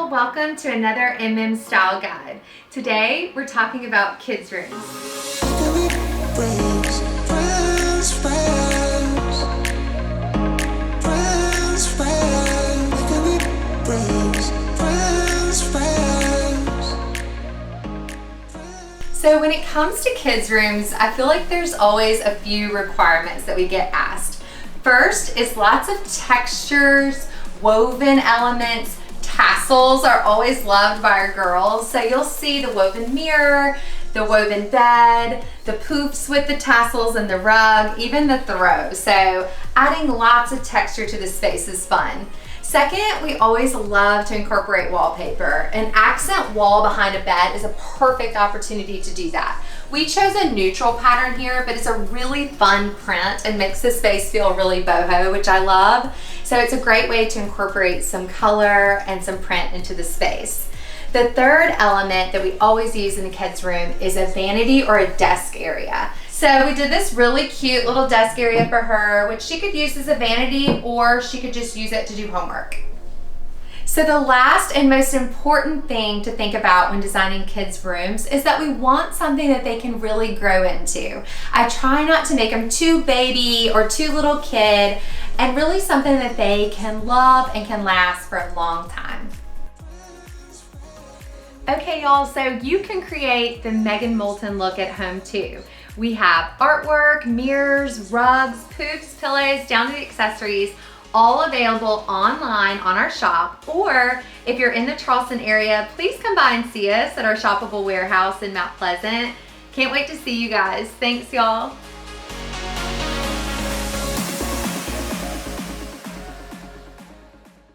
welcome to another MM Style Guide. Today we're talking about kids' rooms. So when it comes to kids' rooms, I feel like there's always a few requirements that we get asked. First is lots of textures, woven elements. Tassels are always loved by our girls. So you'll see the woven mirror, the woven bed, the poofs with the tassels and the rug, even the throw. So adding lots of texture to the space is fun. Second, we always love to incorporate wallpaper. An accent wall behind a bed is a perfect opportunity to do that. We chose a neutral pattern here, but it's a really fun print and makes the space feel really boho, which I love. So it's a great way to incorporate some color and some print into the space. The third element that we always use in the kids' room is a vanity or a desk area. So we did this really cute little desk area for her, which she could use as a vanity or she could just use it to do homework. So the last and most important thing to think about when designing kids' rooms is that we want something that they can really grow into. I try not to make them too baby or too little kid, and really something that they can love and can last for a long time. Okay y'all, so you can create the Megan Molten look at home too. We have artwork, mirrors, rugs, poofs, pillows, down to the accessories, all available online on our shop. Or if you're in the Charleston area, please come by and see us at our shoppable warehouse in Mount Pleasant. Can't wait to see you guys. Thanks y'all.